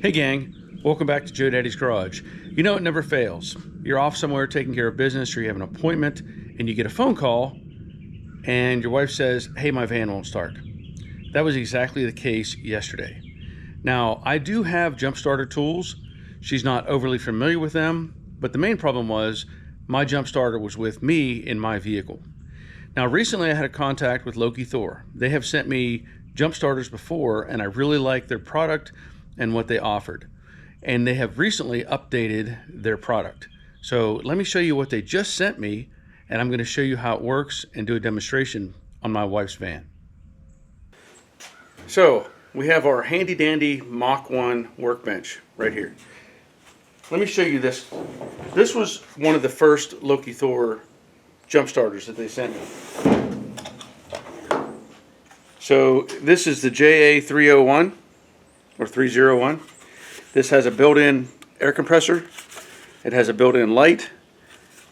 Hey gang, welcome back to Joe Daddy's Garage. You know it never fails. You're off somewhere taking care of business or you have an appointment and you get a phone call and your wife says, hey, my van won't start. That was exactly the case yesterday. Now, I do have jump starter tools. She's not overly familiar with them, but the main problem was my jump starter was with me in my vehicle. Now, recently I had a contact with LokiThor. They have sent me jump starters before and I really like their product and what they offered. And they have recently updated their product. So let me show you what they just sent me, and I'm going to show you how it works and do a demonstration on my wife's van. So we have our handy dandy Mach 1 workbench right here. Let me show you this. This was one of the first LokiThor jump starters that they sent me. So this is the JA301 or 301. This has a built-in air compressor. It has a built-in light,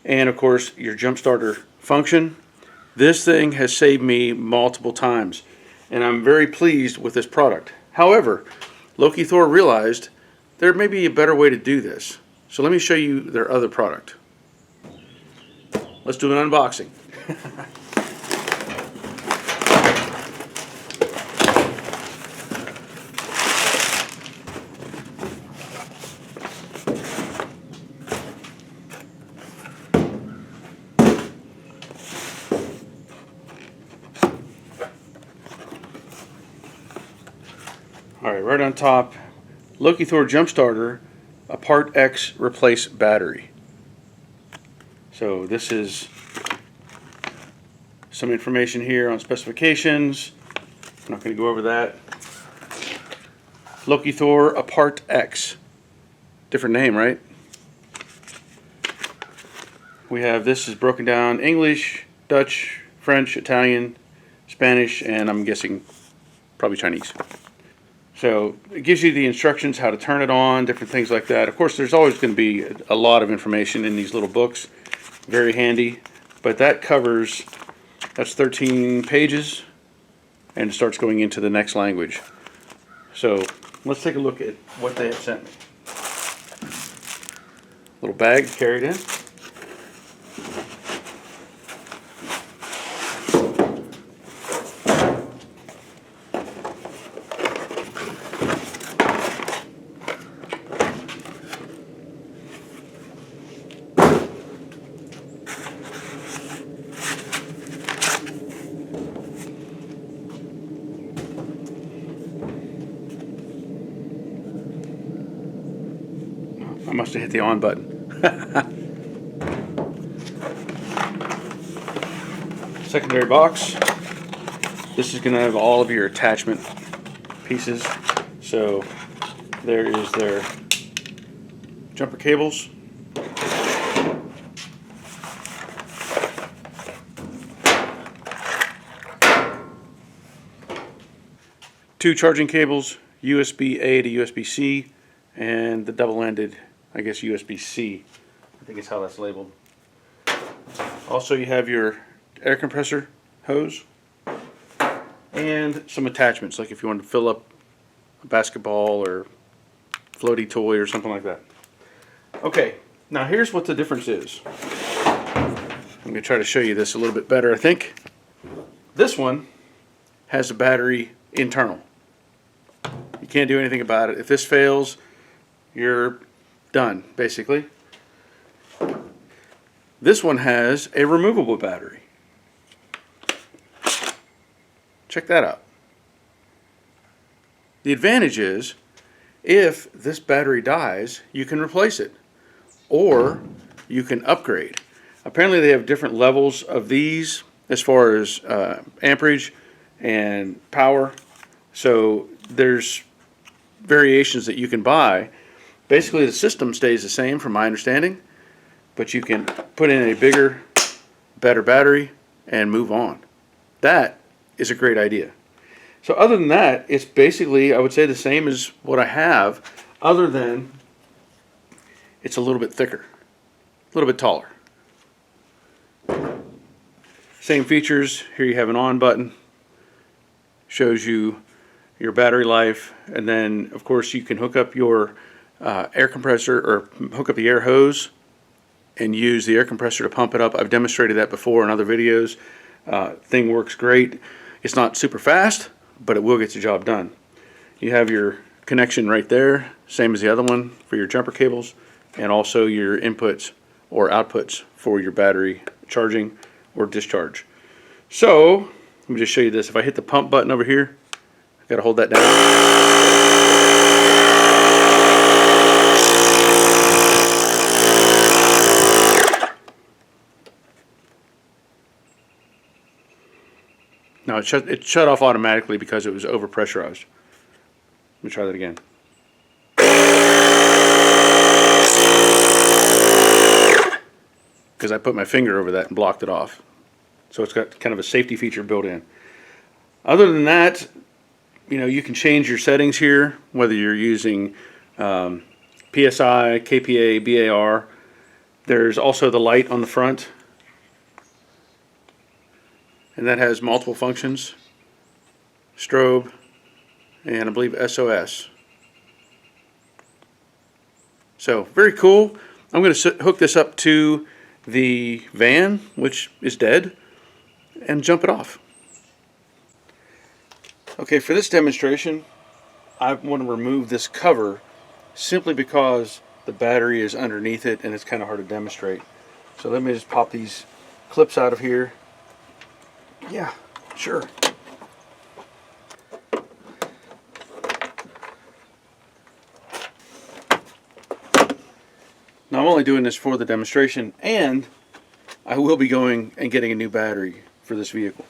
and of course your jump starter function. This thing has saved me multiple times, and I'm very pleased with this product. However, LokiThor realized there may be a better way to do this. So let me show you their other product. Let's do an unboxing. Alright, right on top, LokiThor Jump Starter ApartX Replace Battery. So this is some information here on specifications. I'm not going to go over that. LokiThor ApartX. Different name, right? We have, this is broken down English, Dutch, French, Italian, Spanish, and I'm guessing probably Chinese. So it gives you the instructions how to turn it on, different things like that. Of course, there's always going to be a lot of information in these little books. Very handy. But that covers, that's 13 pages, and it starts going into the next language. So let's take a look at what they have sent me. Little bag carried in. I must have hit the on button. Secondary box. This is going to have all of your attachment pieces. So there is their jumper cables. Two charging cables, USB-A to USB-C, and the double-ended, I guess, USB-C. I think it's how that's labeled. Also, you have your air compressor hose and some attachments, like if you want to fill up a basketball or floaty toy or something like that. Okay, now here's what the difference is. I'm going to try to show you this a little bit better, I think. This one has a battery internal. You can't do anything about it. If this fails, you're done, basically. This one has a removable battery. Check that out. The advantage is, if this battery dies, you can replace it, or you can upgrade. Apparently they have different levels of these as far as amperage and power. So there's variations that you can buy. Basically the system stays the same from my understanding, but you can put in a bigger, better battery and move on. That is a great idea. So other than that, it's basically, I would say, the same as what I have, other than it's a little bit thicker, a little bit taller. Same features. Here you have an on button. Shows you your battery life, and then of course you can hook up your air compressor, or hook up the air hose and use the air compressor to pump it up. I've demonstrated that before in other videos. Thing works great. It's not super fast, but it will get the job done. You have your connection right there, same as the other one for your jumper cables, and also your inputs or outputs for your battery charging or discharge. So let me just show you this. If I hit the pump button over here, I gotta hold that down. No, it shut off automatically because it was overpressurized. Let me try that again. Because I put my finger over that and blocked it off. So it's got kind of a safety feature built in. Other than that, you know, you can change your settings here, whether you're using PSI, KPA, BAR. There's also the light on the front, and that has multiple functions: strobe, and I believe SOS. So very cool. I'm going to hook this up to the van, which is dead, and jump it off. Okay, for this demonstration, I want to remove this cover simply because the battery is underneath it and it's kind of hard to demonstrate. So let me just pop these clips out of here. Yeah, sure. Now I'm only doing this for the demonstration, and I will be going and getting a new battery for this vehicle.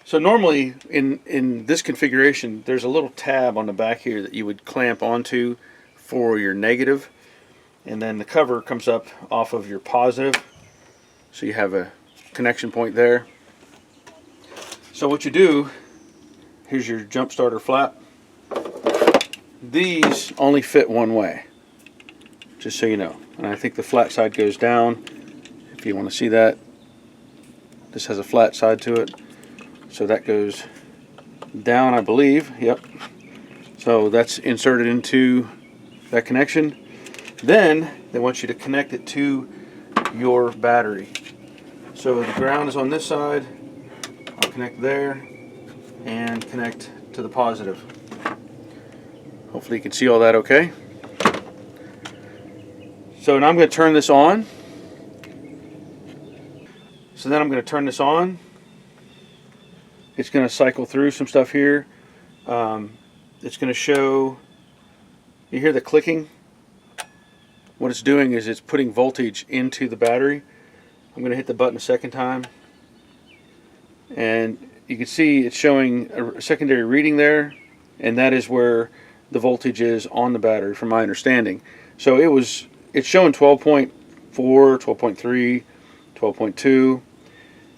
So normally in this configuration, there's a little tab on the back here that you would clamp onto for your negative, and then the cover comes up off of your positive, so you have a connection point there. So what you do, here's your jump starter flap. These only fit one way, just so you know. And I think the flat side goes down, if you want to see that. This has a flat side to it, so that goes down, I believe. Yep. So that's inserted into that connection. Then they want you to connect it to your battery. So the ground is on this side. I'll connect there and connect to the positive. Hopefully you can see all that okay. So now I'm going to turn this on. So then I'm going to turn this on. It's going to cycle through some stuff here. It's going to show, you hear the clicking? What it's doing is it's putting voltage into the battery. I'm going to hit the button a second time, and you can see it's showing a secondary reading there, and that is where the voltage is on the battery from my understanding. So it's showing 12.4, 12.3, 12.2,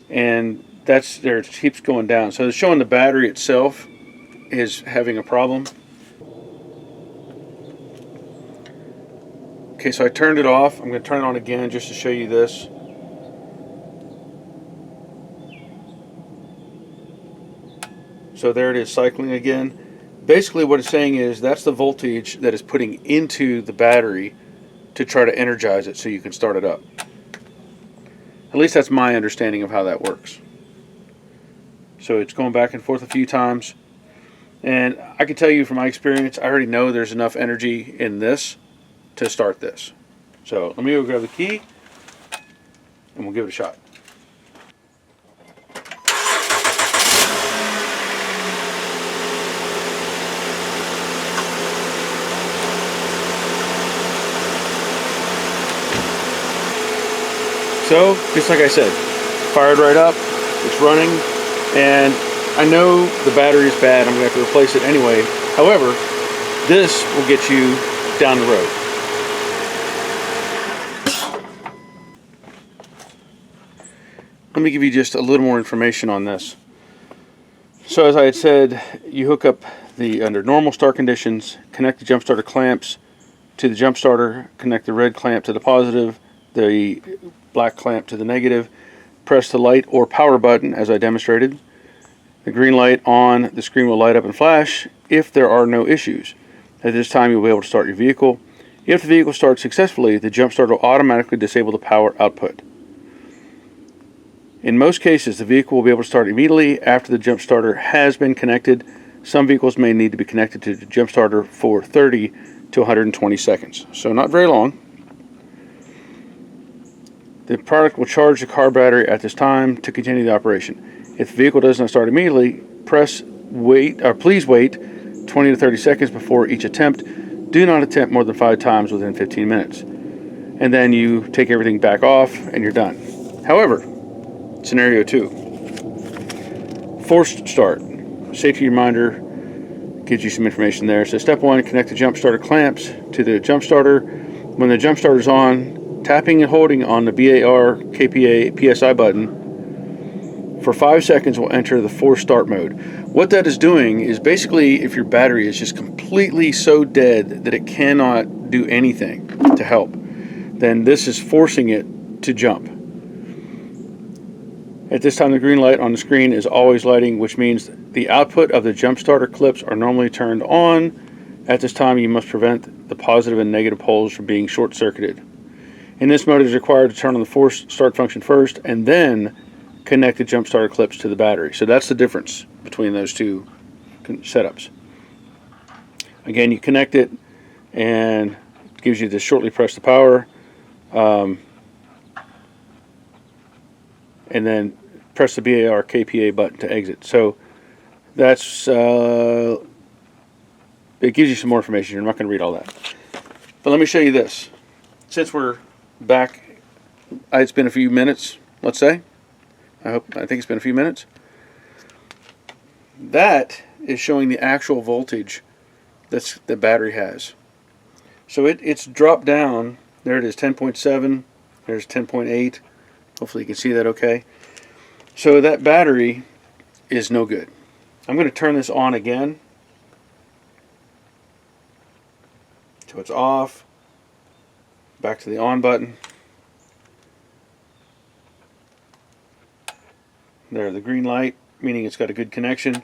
and that's there. It keeps going down. So it's showing the battery itself is having a problem. Okay, so I turned it off. I'm going to turn it on again just to show you this. So there it is, cycling again. Basically what it's saying is that's the voltage that is putting into the battery to try to energize it so you can start it up. At least that's my understanding of how that works. So it's going back and forth a few times. And I can tell you from my experience, I already know there's enough energy in this to start this. So let me go grab the key and we'll give it a shot. So, just like I said, fired right up, it's running, and I know the battery is bad, I'm going to have to replace it anyway. However, this will get you down the road. Let me give you just a little more information on this. So as I had said, you hook up under normal start conditions, connect the jump starter clamps to the jump starter, connect the red clamp to the positive, the black clamp to the negative, press the light or power button as I demonstrated. The green light on, the screen will light up and flash, if there are no issues. At this time, you'll be able to start your vehicle. If the vehicle starts successfully, the jump start will automatically disable the power output. In most cases, the vehicle will be able to start immediately after the jump starter has been connected. Some vehicles may need to be connected to the jump starter for 30 to 120 seconds, so not very long. The product will charge the car battery at this time to continue the operation. If the vehicle does not start immediately, please wait 20 to 30 seconds before each attempt. Do not attempt more than 5 times within 15 minutes. And then you take everything back off and you're done. However, scenario 2, forced start. Safety reminder gives you some information there. So step 1, connect the jump starter clamps to the jump starter. When the jump starter is on, tapping and holding on the BAR, KPA, PSI button for 5 seconds will enter the forced start mode. What that is doing is basically if your battery is just completely so dead that it cannot do anything to help, then this is forcing it to jump. At this time, the green light on the screen is always lighting, which means the output of the jump starter clips are normally turned on. At this time, you must prevent the positive and negative poles from being short-circuited. In this mode, it is required to turn on the force start function first and then connect the jump starter clips to the battery. So that's the difference between those two setups. Again, you connect it and it gives you to shortly press the power and then press the BAR KPA button to exit. So that's it gives you some more information. You're not going to read all that. But let me show you this. Since we're back, it's been a few minutes, let's say. I think it's been a few minutes. That is showing the actual voltage that's the battery has. So it's dropped down. There it is, 10.7. There's 10.8. Hopefully you can see that okay. So that battery is no good. I'm going to turn this on again. So it's off. Back to the on button. There, the green light, meaning it's got a good connection.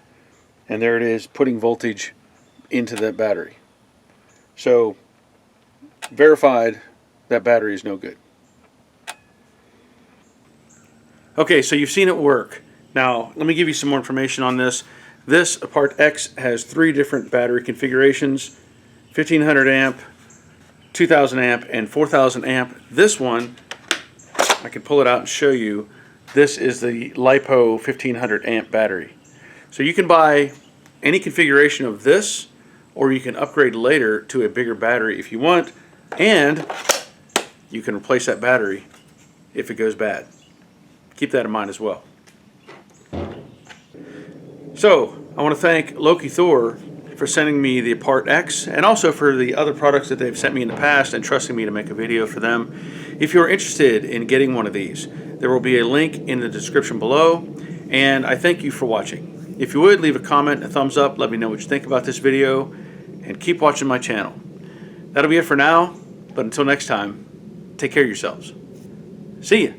And there it is, putting voltage into that battery. So, verified that battery is no good. Okay, so you've seen it work. Now, let me give you some more information on this. This ApartX has 3 different battery configurations: 1500 amp, 2000 amp, and 4000 amp. This one, I can pull it out and show you. This is the LiPo 1500 amp battery. So you can buy any configuration of this, or you can upgrade later to a bigger battery if you want, and you can replace that battery if it goes bad. Keep that in mind as well. So I want to thank LokiThor for sending me the ApartX, and also for the other products that they've sent me in the past and trusting me to make a video for them. If you're interested in getting one of these, there will be a link in the description below, and I thank you for watching. If you would, leave a comment, a thumbs up, let me know what you think about this video, and keep watching my channel. That'll be it for now, but until next time, take care of yourselves. See ya.